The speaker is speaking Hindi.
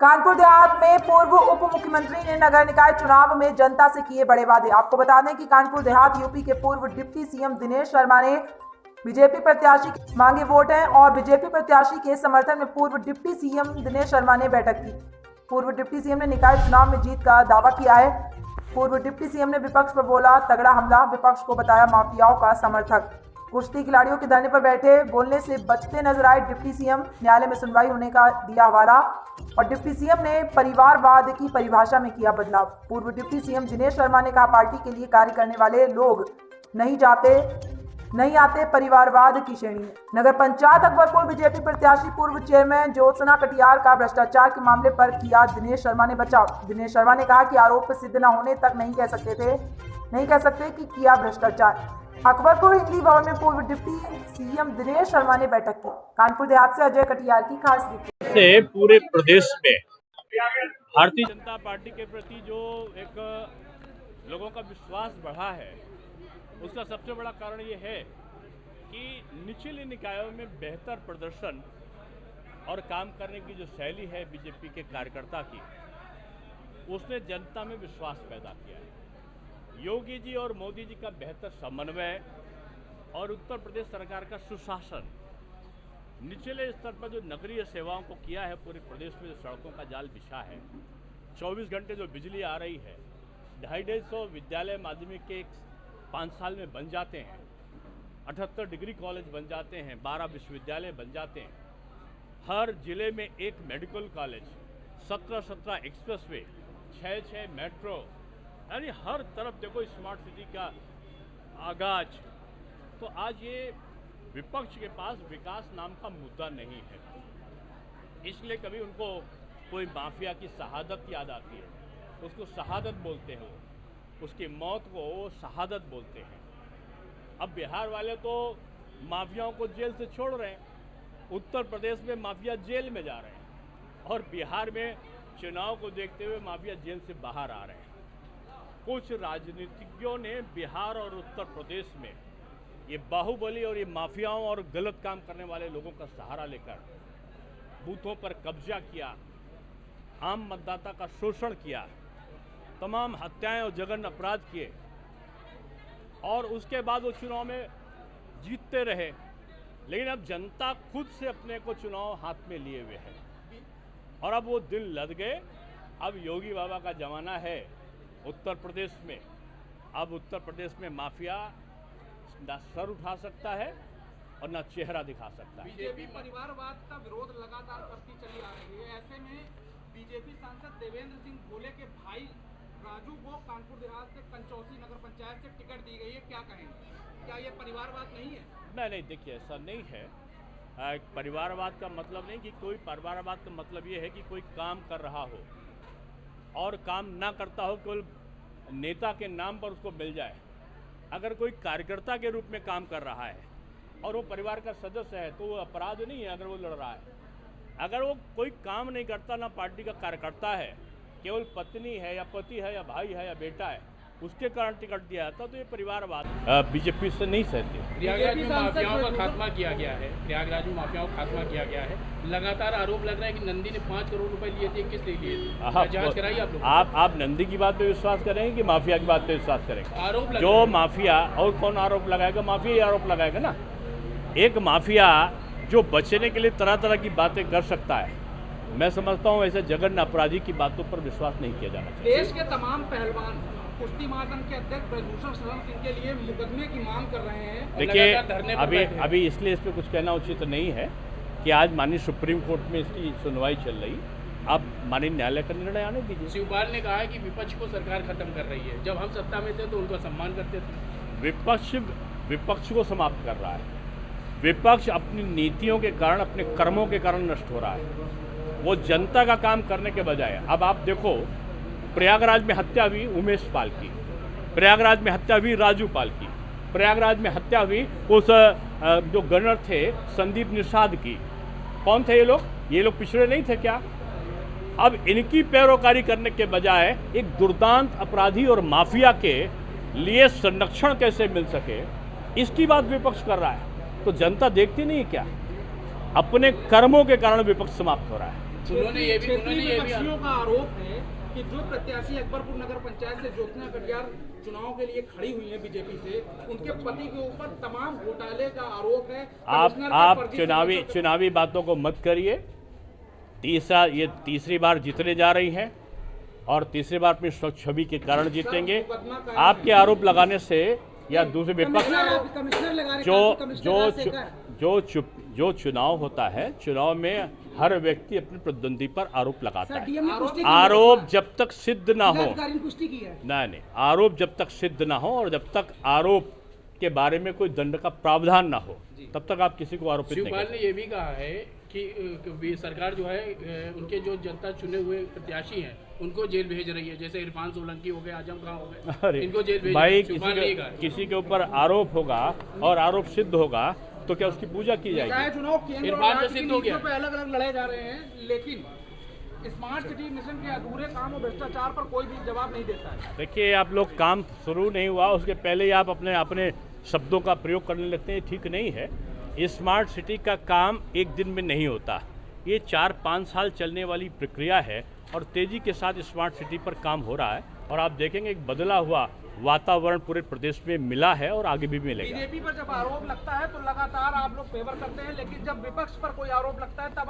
कानपुर देहात में पूर्व उप मुख्यमंत्री ने नगर निकाय चुनाव में जनता से किए बड़े वादे। आपको बता दें कि कानपुर देहात यूपी के पूर्व डिप्टी सीएम दिनेश शर्मा ने बीजेपी प्रत्याशी के मांगे वोट हैं और बीजेपी प्रत्याशी के समर्थन में पूर्व डिप्टी सीएम दिनेश शर्मा ने बैठक की। पूर्व डिप्टी सीएम ने निकाय चुनाव में जीत का दावा किया है। पूर्व डिप्टी सीएम ने विपक्ष पर बोला तगड़ा हमला, विपक्ष को बताया माफियाओं का समर्थक। कुश्ती खिलाड़ियों के धरने पर बैठे बोलने से बचते नजर आए डिप्टी सीएम। न्यायालय में सुनवाई होने का दिया हवाला और डिप्टी सीएम ने परिवारवाद की परिभाषा में किया बदलाव। पूर्व डिप्टी सीएम दिनेश शर्मा ने कहा पार्टी के लिए कार्य करने वाले लोग नहीं आते परिवारवाद की श्रेणी में। नगर पंचायत अकबरपुर बीजेपी प्रत्याशी पूर्व चेयरमैन ज्योत्सना कटियार का भ्रष्टाचार के मामले पर किया दिनेश शर्मा ने बचाव। दिनेश शर्मा ने कहा कि आरोप सिद्ध न होने तक नहीं कह सकते कि किया भ्रष्टाचार। अकबरपुर हिंदी भवन में पूर्व डिप्टी सीएम दिनेश शर्मा ने बैठक की। कानपुर देहात से अजय कटियार की खास रिपोर्ट। से पूरे प्रदेश में भारतीय जनता पार्टी के प्रति जो एक लोगों का विश्वास बढ़ा है, उसका सबसे बड़ा कारण ये है कि निचले निकायों में बेहतर प्रदर्शन और काम करने की जो शैली है बीजेपी के कार्यकर्ता की, उसने जनता में विश्वास पैदा किया है। योगी जी और मोदी जी का बेहतर समन्वय और उत्तर प्रदेश सरकार का सुशासन निचले स्तर पर जो नगरीय सेवाओं को किया है, पूरे प्रदेश में जो सड़कों का जाल बिछा है, 24 घंटे जो बिजली आ रही है, 250 विद्यालय माध्यमिक के 5 साल में बन जाते हैं, 78 डिग्री कॉलेज बन जाते हैं, 12 विश्वविद्यालय बन जाते हैं, हर जिले में एक मेडिकल कॉलेज, 17 एक्सप्रेसवे, 6 मेट्रो, यानी हर तरफ देखो स्मार्ट सिटी का आगाज। तो आज ये विपक्ष के पास विकास नाम का मुद्दा नहीं है, इसलिए कभी उनको कोई माफिया की शहादत याद आती है, उसको शहादत बोलते हैं, उसकी मौत को वो शहादत बोलते हैं। अब बिहार वाले तो माफियाओं को जेल से छोड़ रहे हैं, उत्तर प्रदेश में माफिया जेल में जा रहे हैं और बिहार में चुनाव को देखते हुए माफिया जेल से बाहर आ रहे हैं। कुछ राजनीतिज्ञों ने बिहार और उत्तर प्रदेश में ये बाहुबली और ये माफियाओं और गलत काम करने वाले लोगों का सहारा लेकर बूथों पर कब्जा किया, आम मतदाता का शोषण किया, तमाम हत्याएं और जघन्य अपराध किए और उसके बाद वो चुनाव में जीतते रहे। लेकिन अब जनता खुद से अपने को चुनाव हाथ में लिए हुए है और अब वो दिन लद गए। अब योगी बाबा का जमाना है उत्तर प्रदेश में। अब उत्तर प्रदेश में माफिया न सर उठा सकता है और न चेहरा दिखा सकता है। बीजेपी परिवारवाद का विरोध लगातार करती चली आ रही है। ऐसे में बीजेपी सांसद देवेंद्र सिंह भोले के भाई राजू को कानपुर देहात से कंचौसी नगर पंचायत से टिकट दी गई है, क्या कहेंगे? क्या ये परिवारवाद नहीं है? नहीं, देखिए ऐसा नहीं है। परिवारवाद का मतलब नहीं कि कोई परिवारवाद का मतलब ये है कि कोई काम कर रहा हो और काम ना करता हो, केवल नेता के नाम पर उसको मिल जाए। अगर कोई कार्यकर्ता के रूप में काम कर रहा है और वो परिवार का सदस्य है तो वो अपराध नहीं है अगर वो लड़ रहा है। अगर वो कोई काम नहीं करता, ना पार्टी का कार्यकर्ता है, केवल पत्नी है या पति है या भाई है या बेटा है, उसके कारण टिकट दिया जाता तो ये परिवारवाद बीजेपी से नहीं सहते। प्रयागराज में माफियाओं का खात्मा किया गया है, प्रयागराज में माफियाओं का खात्मा किया गया है। लगातार आरोप लग रहा है कि नंदी ने 5 करोड़ रुपए लिए थे, किस लिए लिए थे? जांच कराइए आप लोग। आप नंदी की बात पे विश्वास करेंगे कि माफिया की बात पे विश्वास करेंगे? आरोप जो माफिया, और कौन आरोप लगाएगा? माफिया ही आरोप लगाएगा ना। एक माफिया जो बचने के लिए तरह तरह की बातें कर सकता है, मैं समझता हूँ ऐसे जघन्य अपराधी की बातों पर विश्वास नहीं किया जाना चाहिए। देश के तमाम पहलवान कुश्ती महासंघ के अध्यक्ष ब्रजभूषण शरण सिंह के लिए मुकदमे की मांग कर रहे हैं। देखिए अभी इसलिए इस पर कुछ कहना उचित नहीं है कि आज माननीय सुप्रीम कोर्ट में इसकी सुनवाई चल रही, आप माननीय न्यायालय का निर्णय आने दीजिए। शिवपाल ने कहा है कि विपक्ष को सरकार खत्म कर रही है, जब हम सत्ता में थे तो उनका सम्मान करते थे। विपक्ष को समाप्त कर रहा है। विपक्ष अपनी नीतियों के कारण, अपने कर्मों के कारण नष्ट हो रहा है। वो जनता का काम करने के बजाय, अब आप देखो प्रयागराज में हत्या हुई उमेश पाल की, प्रयागराज में हत्या हुई राजू पाल की, प्रयागराज में हत्या हुई उस जो गनर थे संदीप निषाद की। कौन थे ये लोग? ये लोग पिछड़े नहीं थे क्या? अब इनकी पैरोकारी करने के बजाय एक दुर्दांत अपराधी और माफिया के लिए संरक्षण कैसे मिल सके, इसकी बात विपक्ष कर रहा है। तो जनता देखती नहीं क्या? अपने कर्मों के कारण विपक्ष समाप्त हो रहा है। क्षेत्रीय विपक्षियों का आरोप है कि जो प्रत्याशी अकबरपुर नगर पंचायत से ज्योत्सना कटियार चुनाव के लिए खड़ी हुई है बीजेपी से, उनके पति के ऊपर तमाम घोटाले का आरोप है। आप चुनावी बातों को मत करिए। ये तीसरी बार जीतने जा रही हैं और तीसरी बार अपनी स्वच्छ छवि के कारण जीतेंगे। आपके आरोप लगाने से या दूसरे विपक्ष जो चुनाव होता है, चुनाव में हर व्यक्ति अपने प्रतिद्वंदी पर आरोप लगाता है। आरोप जब तक सिद्ध ना हो, नहीं, आरोप जब तक सिद्ध ना हो और जब तक आरोप के बारे में कोई दंड का प्रावधान ना हो, तब तक आप किसी को आरोपित नहीं कर सकते। शिवपाल ने ये भी कहा है कि सरकार जो है उनके जो जनता चुने हुए प्रत्याशी हैं उनको जेल भेज रही है, जैसे इरफान सोलंकी हो गए, आजम खान हो गए, इनको जेल भेज भाई किसी के ऊपर आरोप होगा और आरोप सिद्ध होगा तो क्या उसकी पूजा की जाएगी? चुनाव केंद्र और राज्य की नीतियों पे अलग अलग लड़े जा रहे हैं, लेकिन स्मार्ट सिटी मिशन के अधूरे काम और भ्रष्टाचार पर कोई भी जवाब नहीं देता है। देखिए, आप लोग काम शुरू नहीं हुआ उसके पहले ही आप अपने शब्दों का प्रयोग करने लगते हैं, ठीक नहीं है। स्मार्ट सिटी का काम एक दिन में नहीं होता, ये 4-5 साल चलने वाली प्रक्रिया है और तेज़ी के साथ स्मार्ट सिटी पर काम हो रहा है और आप देखेंगे एक बदला हुआ वातावरण पूरे प्रदेश में मिला है और आगे भी मिलेगा। बीजेपी पर जब आरोप लगता है तो लगातार आप लोग फेवर करते हैं, लेकिन जब विपक्ष पर कोई आरोप लगता है तब आप